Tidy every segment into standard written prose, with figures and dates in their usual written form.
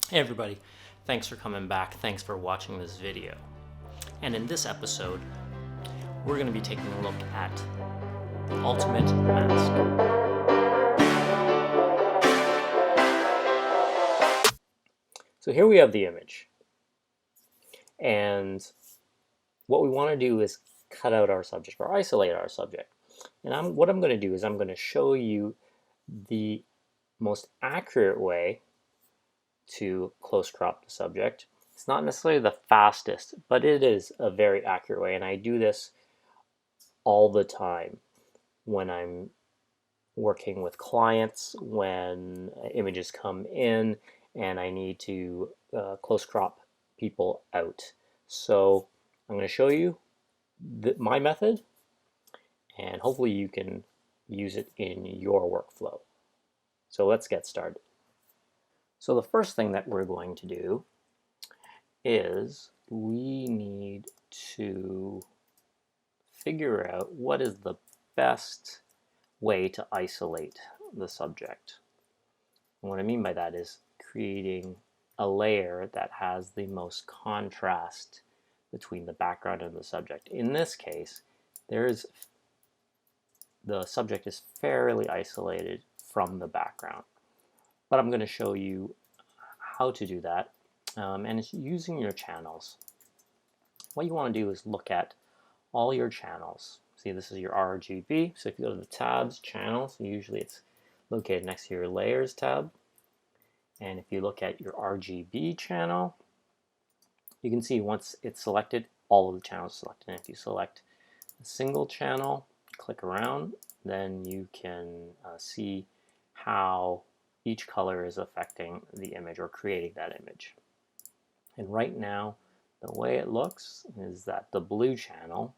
Hey everybody, thanks for coming back. Thanks for watching this video. And in this episode, we're going to be taking a look at the ultimate mask. So here we have the image. And what we want to do is cut out our subject or isolate our subject. And what I'm going to do is I'm going to show you the most accurate way to close crop the subject. It's not necessarily the fastest, but it is a very accurate way. And I do this all the time when I'm working with clients, when images come in and I need to close crop people out. So I'm going to show you my method, and hopefully you can use it in your workflow. So let's get started. So the first thing that we're going to do is we need to figure out what is the best way to isolate the subject. And what I mean by that is creating a layer that has the most contrast between the background and the subject. In this case, the subject is fairly isolated from the background, but I'm going to show you how to do that, and it's using your channels. What you want to do is look at all your channels. See, this is your RGB. So if you go to the tabs, channels, usually it's located next to your layers tab. And if you look at your RGB channel, you can see once it's selected, all of the channels are selected. And if you select a single channel, click around, then you can see how each color is affecting the image or creating that image. And right now, the way it looks is that the blue channel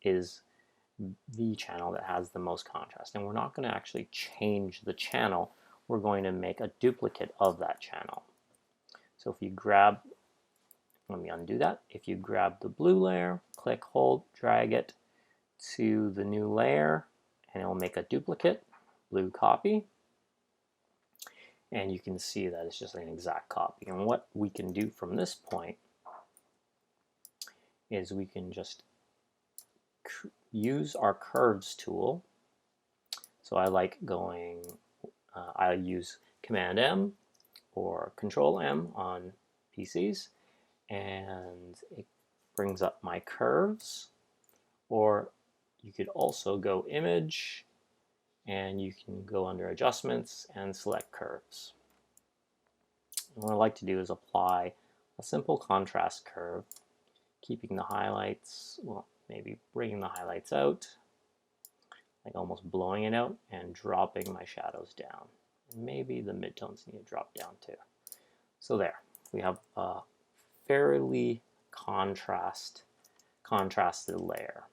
is the channel that has the most contrast. And we're not going to actually change the channel. We're going to make a duplicate of that channel. So if you grab, let me undo that. If you grab the blue layer, click, hold, drag it to the new layer, and it will make a duplicate, blue copy. And you can see that it's just an exact copy. And what we can do from this point is we can just use our curves tool. So I like going, I use Command M or Control M on PCs, and it brings up my curves. Or you could also go Image, and you can go under Adjustments and select Curves. And what I like to do is apply a simple contrast curve, keeping the highlights, well, maybe bringing the highlights out, like almost blowing it out, and dropping my shadows down. And maybe the midtones need to drop down too. So there, we have a fairly contrasted layer.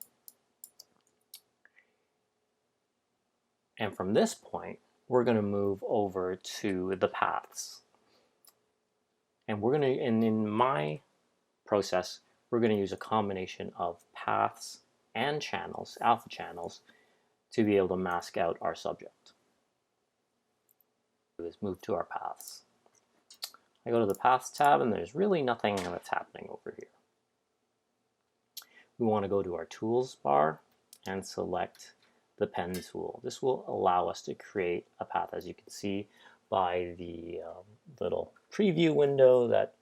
And from this point, we're going to move over to the paths. And in my process, we're going to use a combination of paths and channels, alpha channels, to be able to mask out our subject. Is move to our paths. I go to the Paths tab, and there's really nothing that's happening over here. We want to go to our Tools bar and select the Pen tool. This will allow us to create a path, as you can see by the little preview window that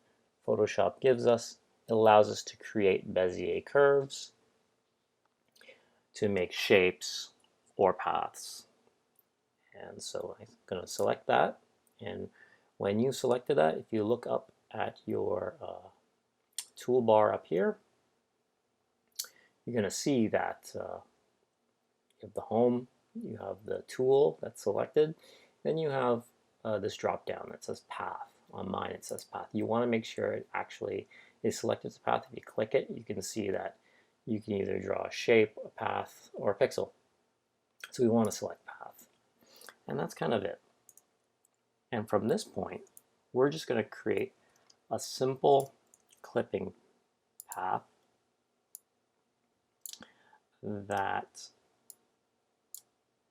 Photoshop gives us. It allows us to create Bezier curves to make shapes or paths. And so I'm going to select that. And when you selected that, if you look up at your toolbar up here, you're going to see that you have the home, you have the tool that's selected, then you have this drop down that says path. On mine it says path. You want to make sure it actually is selected as a path. If you click it, you can see that you can either draw a shape, a path, or a pixel. So we want to select path. And that's kind of it. And from this point, we're just going to create a simple clipping path that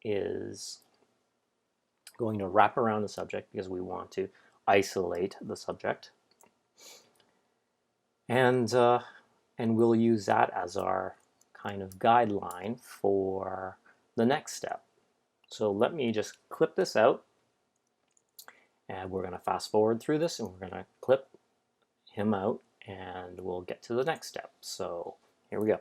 is going to wrap around the subject because we want to. isolate the subject. And we'll use that as our kind of guideline for the next step. So let me just clip this out, and we're going to fast forward through this, and we're going to clip him out, and we'll get to the next step. So here we go.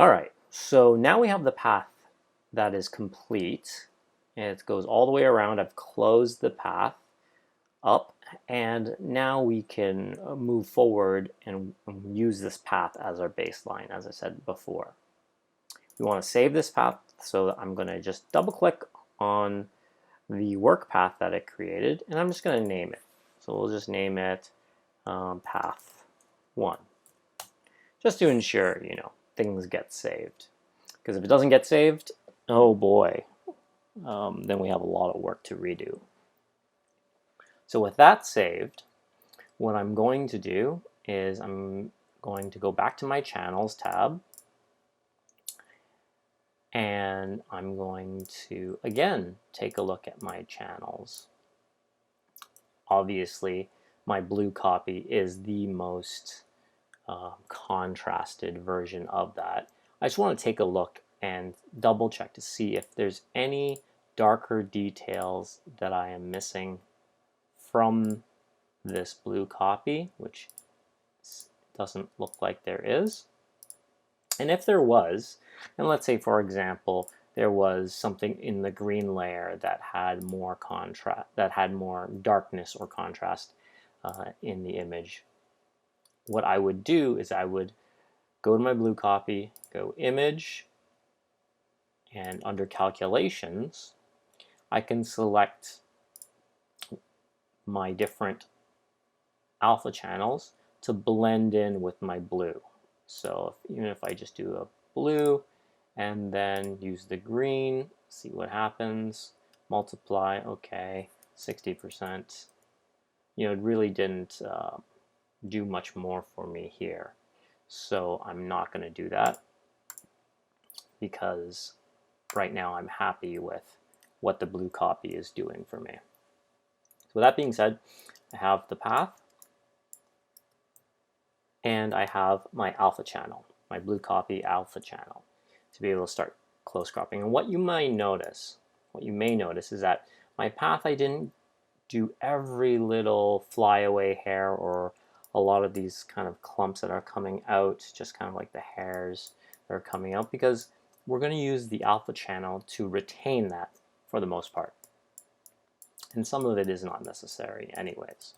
All right, so now we have the path that is complete. It goes all the way around. I've closed the path up, and now we can move forward and use this path as our baseline, as I said before. We want to save this path, so I'm going to just double click on the work path that it created, and I'm just going to name it. So we'll just name it path 1, just to ensure, things get saved. Because if it doesn't get saved, oh boy, then we have a lot of work to redo. So with that saved, what I'm going to do is I'm going to go back to my Channels tab, and I'm going to, again, take a look at my channels. Obviously, my blue copy is the most contrasted version of that. I just want to take a look and double check to see if there's any darker details that I am missing from this blue copy, which doesn't look like there is. And if there was, and let's say for example there was something in the green layer that had more contrast, that had more darkness or contrast in the image, what I would do is I would go to my blue copy, go Image, and under Calculations, I can select my different alpha channels to blend in with my blue. So even if I just do a blue and then use the green, see what happens, multiply, okay, 60%. It really didn't do much more for me here. So I'm not going to do that because right now I'm happy with what the blue copy is doing for me. So with that being said, I have the path and I have my alpha channel, my blue copy alpha channel, to be able to start close cropping. And what you may notice is that my path, I didn't do every little flyaway hair or a lot of these kind of clumps that are coming out, just kind of like the hairs that are coming out, because we're going to use the alpha channel to retain that for the most part. And some of it is not necessary anyways.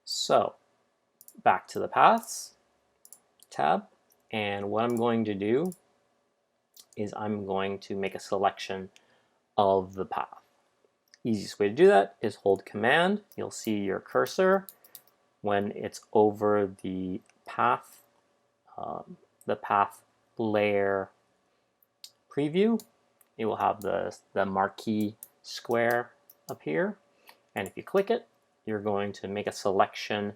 So back to the Paths tab, and what I'm going to do is I'm going to make a selection of the path. Easiest way to do that is hold Command. You'll see your cursor when it's over the path layer preview. It will have the marquee square appear, and if you click it, you're going to make a selection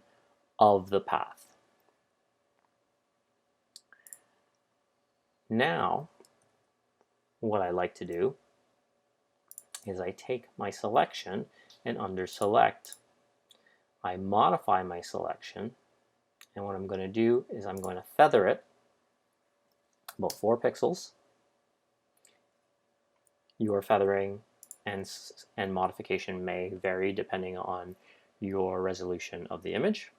of the path. Now, what I like to do is I take my selection, and under Select, I modify my selection, and what I'm going to do is I'm going to feather it about 4 pixels. Your feathering and modification may vary depending on your resolution of the image.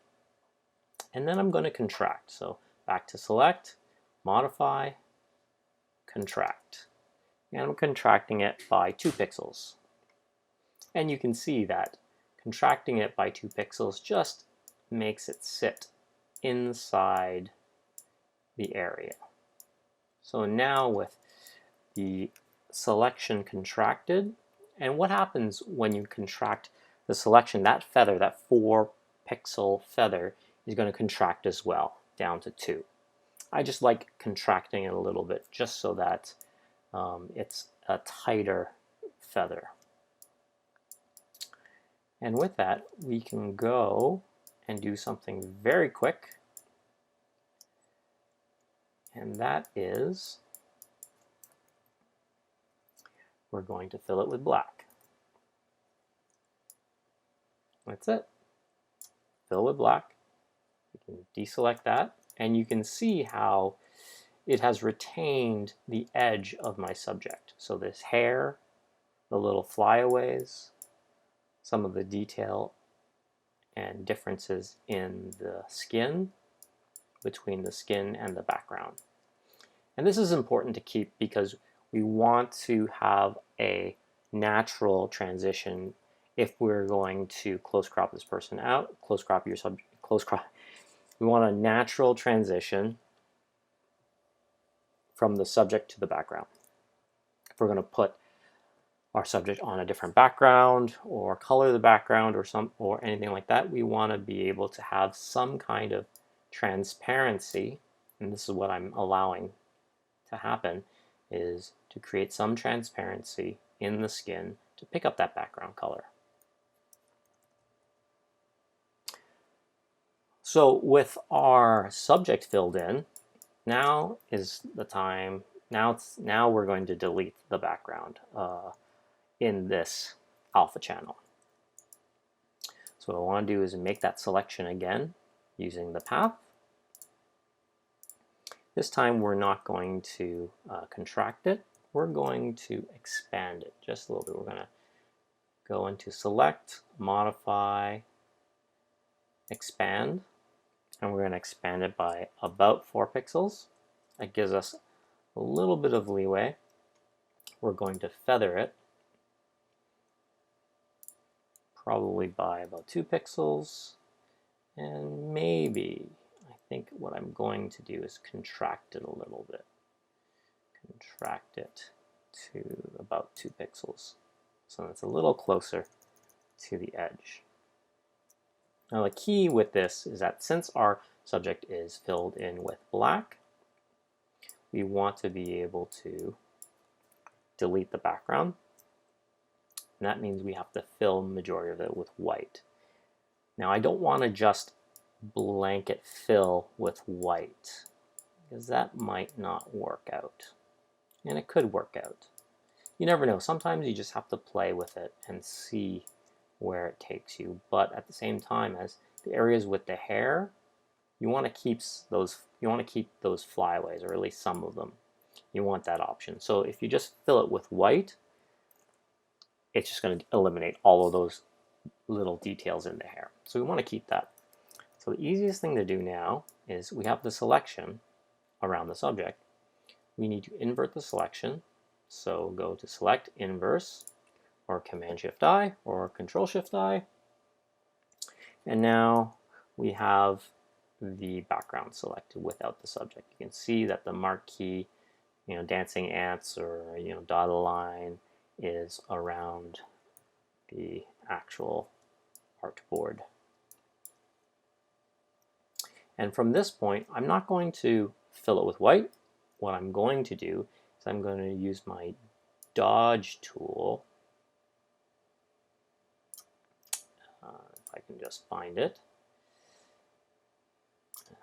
And then I'm going to contract. So back to Select, Modify, Contract. And I'm contracting it by 2 pixels. And you can see that contracting it by 2 pixels just makes it sit inside the area. So now with the selection contracted. And what happens when you contract the selection? That feather, that 4-pixel feather, is going to contract as well, down to 2. I just like contracting it a little bit just so that it's a tighter feather. And with that, we can go and do something very quick. And that is, we're going to fill it with black. That's it. Fill with black. You can deselect that, and you can see how it has retained the edge of my subject. So this hair, the little flyaways, some of the detail and differences in the skin, between the skin and the background. And this is important to keep because we want to have a natural transition if we're going to close crop this person out, close crop your subject, close crop. We want a natural transition from the subject to the background. If we're going to put our subject on a different background or color the background or anything like that, we want to be able to have some kind of transparency, and this is what I'm allowing to happen, is to create some transparency in the skin to pick up that background color. So with our subject filled in, now is the time. Now we're going to delete the background in this alpha channel. So what I want to do is make that selection again using the path. This time we're not going to contract it. We're going to expand it just a little bit. We're going to go into Select, Modify, Expand, and we're going to expand it by about 4 pixels. That gives us a little bit of leeway. We're going to feather it, probably by about 2 pixels, and maybe, I think what I'm going to do is contract it a little bit. Contract it to about 2 pixels, so it's a little closer to the edge. Now the key with this is that since our subject is filled in with black, we want to be able to delete the background. And that means we have to fill the majority of it with white. Now I don't want to just blanket fill with white, because that might not work out. And it could work out. You never know. Sometimes you just have to play with it and see where it takes you. But at the same time, as the areas with the hair, you want to keep those flyaways, or at least some of them. You want that option. So if you just fill it with white, it's just going to eliminate all of those little details in the hair. So we want to keep that. So the easiest thing to do now is we have the selection around the subject. We need to invert the selection. So go to Select, Inverse, or Command-Shift-I, or Control-Shift-I. And now we have the background selected without the subject. You can see that the marquee, dancing ants or dotted line is around the actual artboard. And from this point, I'm not going to fill it with white. What I'm going to do is I'm going to use my dodge tool. If I can just find it.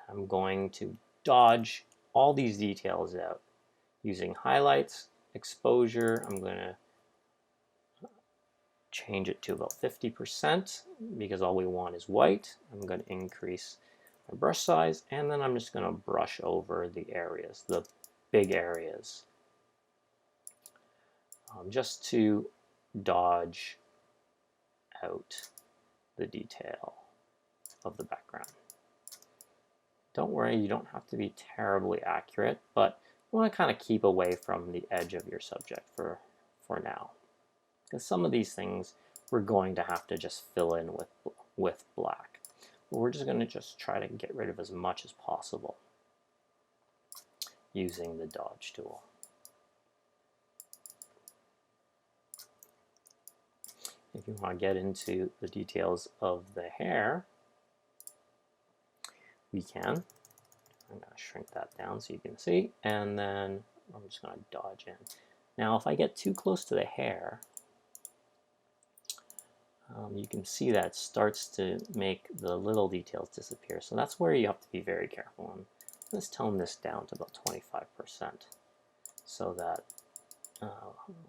I'm going to dodge all these details out using highlights, exposure. I'm going to change it to about 50% because all we want is white. I'm going to increase my brush size, and then I'm just going to brush over the areas, the big areas, just to dodge out the detail of the background. Don't worry, you don't have to be terribly accurate, but you want to kind of keep away from the edge of your subject for now. Because some of these things we're going to have to just fill in with black. But we're just going to try to get rid of as much as possible using the dodge tool. you want to get into the details of the hair, we can. I'm going to shrink that down so you can see, and then I'm just going to dodge in. Now if I get too close to the hair, you can see that it starts to make the little details disappear. So that's where you have to be very careful. And let's tone this down to about 25% so that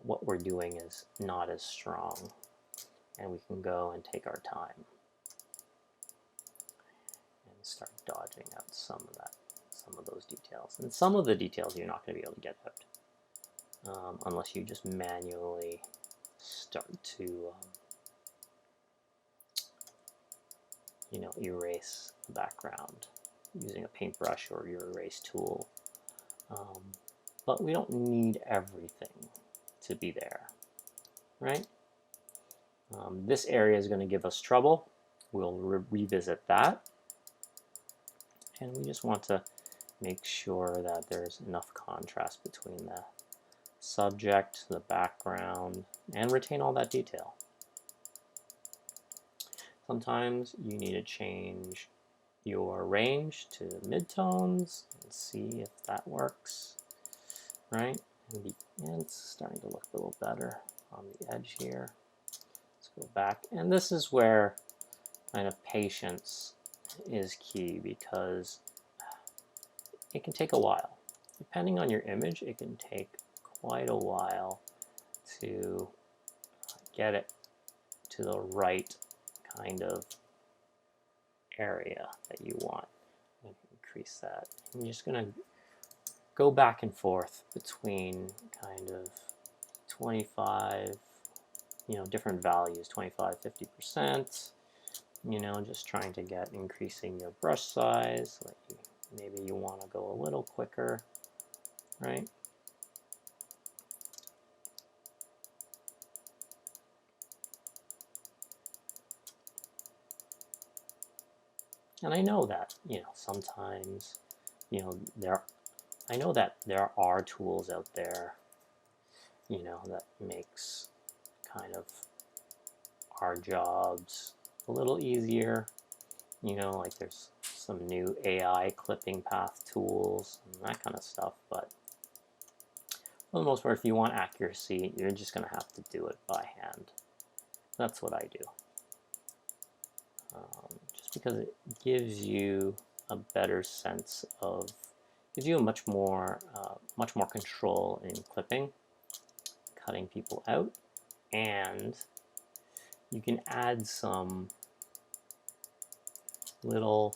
what we're doing is not as strong, and we can go and take our time and start dodging out some of those details. And some of the details you're not going to be able to get out unless you just manually start to erase the background using a paintbrush or your erase tool. But we don't need everything to be there, right? This area is going to give us trouble. We'll revisit that. And we just want to make sure that there's enough contrast between the subject, the background, and retain all that detail. Sometimes you need to change your range to midtones and see if that works, right? And it's starting to look a little better on the edge here. Let's go back. And this is where kind of patience is key, because it can take a while. Depending on your image, it can take quite a while to get it to the right kind of area that you want. I'm going to increase that. I'm just going to go back and forth between kind of 25, different values, 25, 50%, just trying to get increasing your brush size. Like maybe you want to go a little quicker, right? And I know that, sometimes, I know that there are tools out there, that makes kind of our jobs a little easier. Like there's some new AI clipping path tools and that kind of stuff. But for the most part, if you want accuracy, you're just going to have to do it by hand. That's what I do. Just because it gives you a better sense of, gives you a much more control in clipping, cutting people out, and you can add some little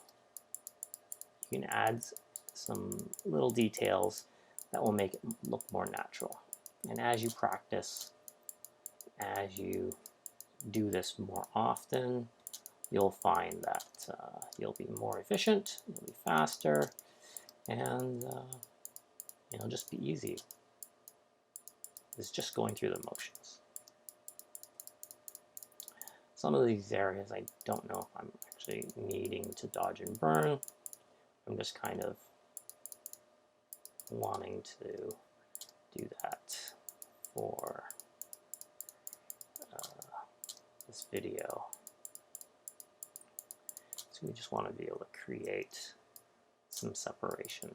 details that will make it look more natural. And as you practice, as you do this more often, you'll find that you'll be more efficient, you'll be faster, and it'll just be easy. It's just going through the motions. Some of these areas I don't know if I'm actually needing to dodge and burn. I'm just kind of wanting to do that for this video. So we just want to be able to create some separation.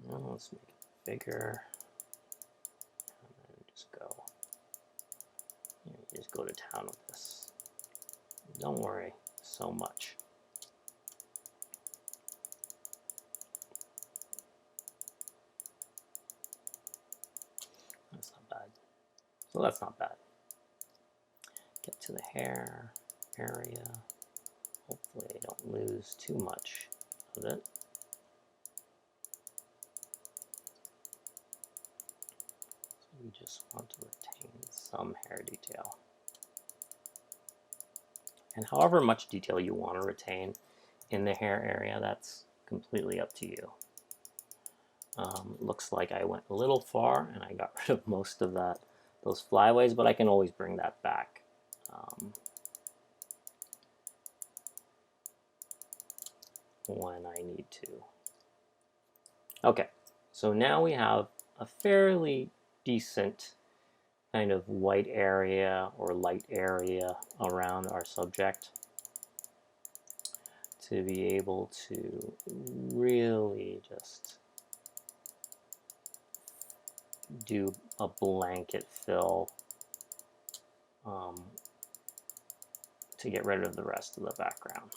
Now let's make it bigger, and then just go. You just go to town with this. Don't worry so much. That's not bad. So that's not bad. Get to the hair area. Hopefully I don't lose too much of it. So we just want to retain some hair detail. And however much detail you want to retain in the hair area, that's completely up to you. Looks like I went a little far and I got rid of most of those flyaways, but I can always bring that back. When I need to. Okay, so now we have a fairly decent kind of white area or light area around our subject to be able to really just do a blanket fill to get rid of the rest of the background,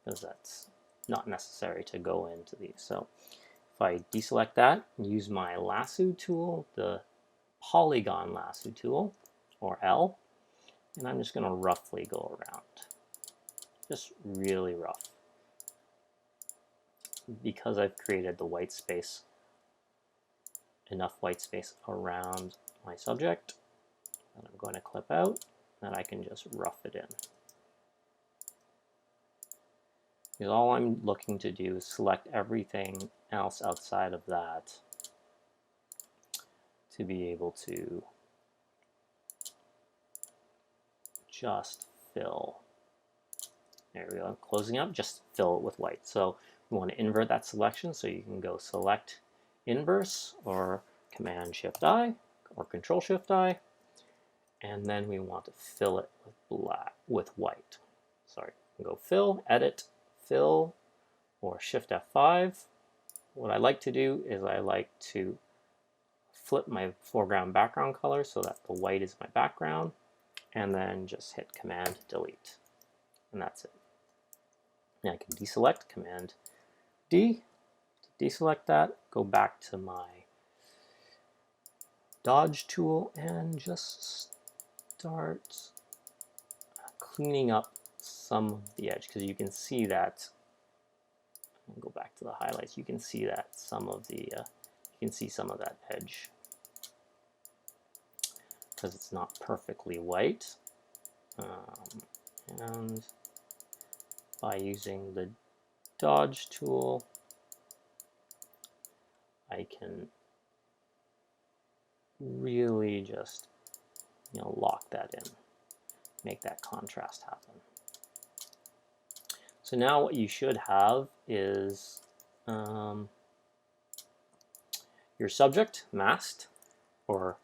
because that's not necessary to go into these. So if I deselect that and use my lasso tool, the polygon lasso tool, or L, and I'm just going to roughly go around, just really rough, because I've created the white space, enough white space around my subject that I'm going to clip out, that I can just rough it in. Because all I'm looking to do is select everything else outside of that to be able to just fill. There we go. I'm closing up, just fill it with white. So we want to invert that selection, so you can go select inverse or Command Shift I or Control Shift I, and then we want to fill it with white. Sorry, go fill, edit, fill, or Shift F5. What I like to do is I like to flip my foreground background color so that the white is my background, and then just hit Command Delete, and that's it. Now I can deselect, Command D to deselect that, go back to my dodge tool and just start cleaning up some of the edge, because you can see that, I'll go back to the highlights, you can see that some of the you can see some of that edge because it's not perfectly white, and by using the dodge tool I can really just lock that in, make that contrast happen. So now what you should have is your subject masked, or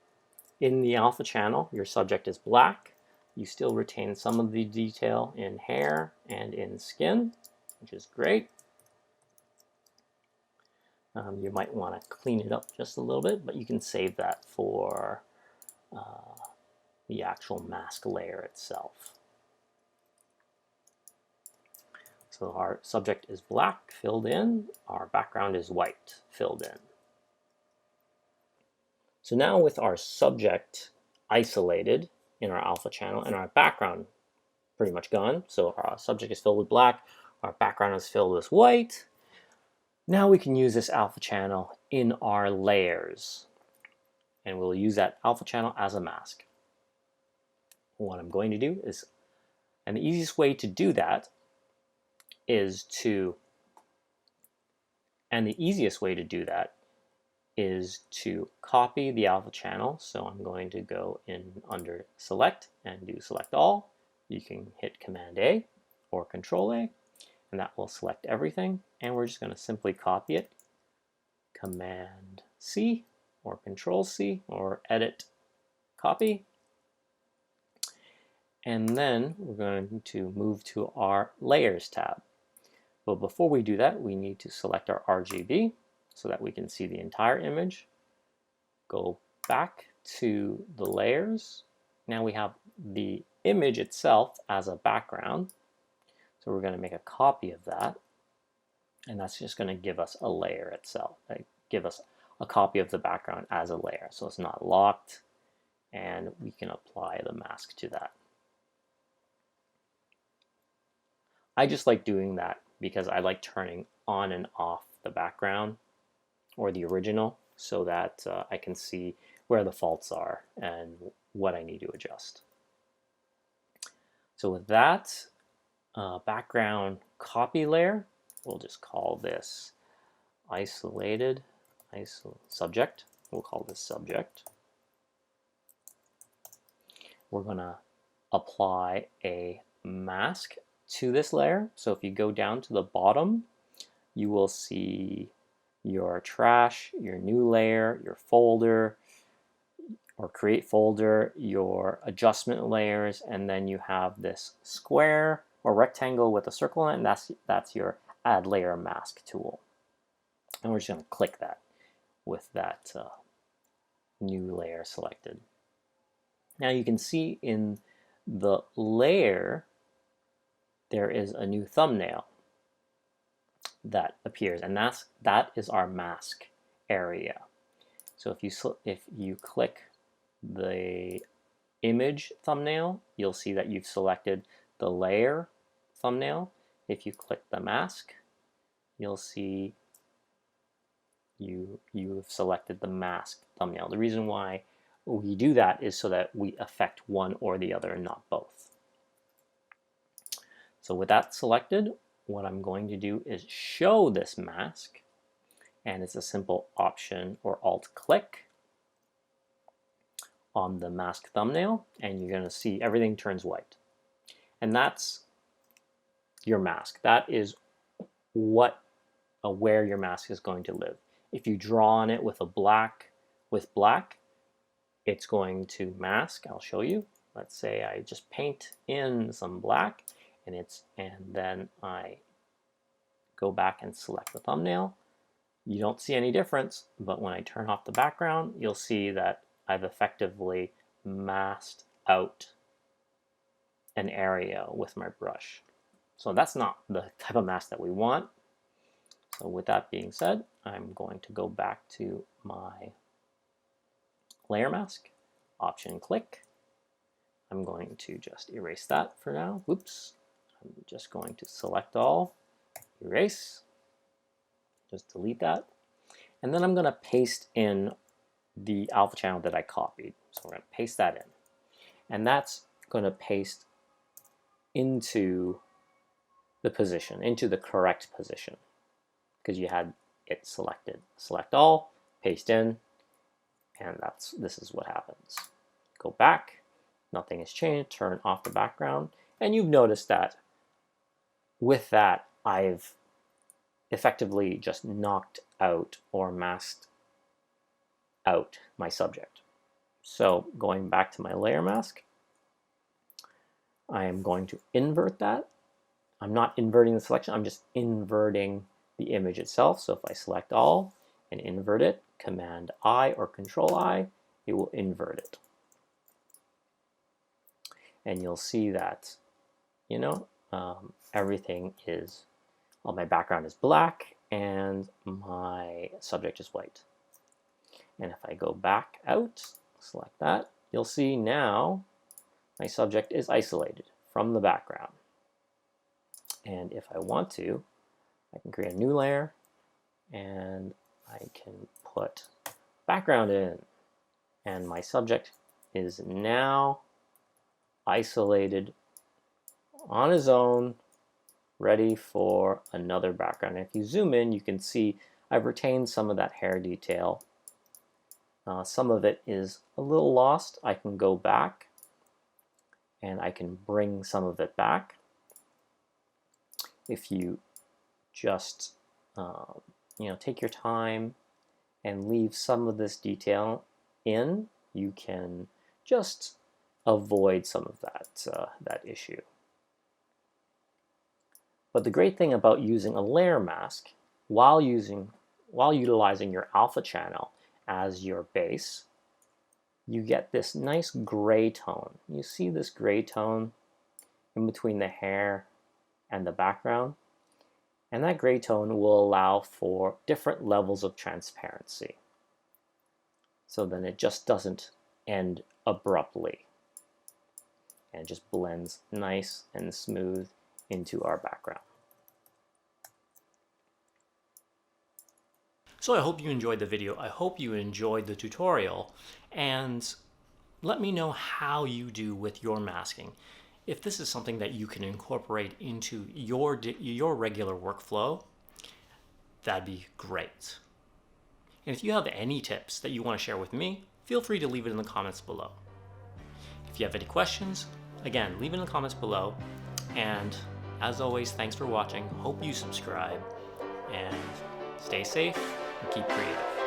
in the alpha channel your subject is black. You still retain some of the detail in hair and in skin, which is great. You might want to clean it up just a little bit, but you can save that for the actual mask layer itself. So our subject is black, filled in. Our background is white, filled in. So now with our subject isolated in our alpha channel and our background pretty much gone, so our subject is filled with black, our background is filled with white, now we can use this alpha channel in our layers, and we'll use that alpha channel as a mask. What I'm going to do is, and the easiest way to do that is to copy the alpha channel. So I'm going to go in under Select and do Select All. You can hit Command A or Control A, and that will select everything. And we're just going to simply copy it. Command C or Control C or Edit, Copy. And then we're going to move to our Layers tab. But before we do that, we need to select our RGB so that we can see the entire image. Go back to the layers. Now we have the image itself as a background. So we're going to make a copy of that. And that's just going to give us a layer itself, give us a copy of the background as a layer. So it's not locked, and we can apply the mask to that. I just like doing that because I like turning on and off the background or the original so that I can see where the faults are and what I need to adjust. So with that background copy layer, we'll just call this isolated subject. We'll call this subject. We're going to apply a mask to this layer. So if you go down to the bottom, you will see your trash, your new layer, your folder, or create folder, your adjustment layers, and then you have this square or rectangle with a circle in it, and that's your add layer mask tool. And we're just going to click that with that new layer selected. Now you can see in the layer there is a new thumbnail that appears, and that is our mask area. So if you click the image thumbnail, you'll see that you've selected the layer thumbnail. If you click the mask, you'll see you've selected the mask thumbnail. The reason why we do that is so that we affect one or the other and not both. So with that selected, what I'm going to do is show this mask, and it's a simple Option or Alt click on the mask thumbnail, and you're going to see everything turns white. And that's your mask. That is where your mask is going to live. If you draw on it with black, it's going to mask. I'll show you. Let's say I just paint in some black, and then I go back and select the thumbnail. You don't see any difference, but when I turn off the background, you'll see that I've effectively masked out an area with my brush. So that's not the type of mask that we want. So with that being said, I'm going to go back to my layer mask, Option click. I'm going to just erase that for now. Oops. I'm just going to select all, erase, just delete that. And then I'm going to paste in the alpha channel that I copied. So we're going to paste that in. And that's going to paste into the position, into the correct position, because you had it selected. Select all, paste in, and this is what happens. Go back, nothing has changed, turn off the background, and you've noticed that with that, I've effectively just knocked out or masked out my subject. So going back to my layer mask, I am going to invert that. I'm not inverting the selection, I'm just inverting the image itself. So if I select all and invert it, Command I or Control I, it will invert it. And you'll see that, everything is, my background is black and my subject is white. And if I go back out, select that, you'll see now my subject is isolated from the background. And if I want to, I can create a new layer and I can put background in, and my subject is now isolated on his own, ready for another background. And if you zoom in, you can see I've retained some of that hair detail. Some of it is a little lost. I can go back and I can bring some of it back. If you just take your time and leave some of this detail in, you can just avoid some of that issue. But the great thing about using a layer mask while utilizing your alpha channel as your base, you get this nice gray tone. You see this gray tone in between the hair and the background, and that gray tone will allow for different levels of transparency. So then it just doesn't end abruptly, and it just blends nice and smooth into our background. So I hope you enjoyed the video. I hope you enjoyed the tutorial, and let me know how you do with your masking. If this is something that you can incorporate into your regular workflow, that'd be great. And if you have any tips that you want to share with me, feel free to leave it in the comments below. If you have any questions, again, leave it in the comments below. And as always, thanks for watching. Hope you subscribe, and stay safe and keep creative.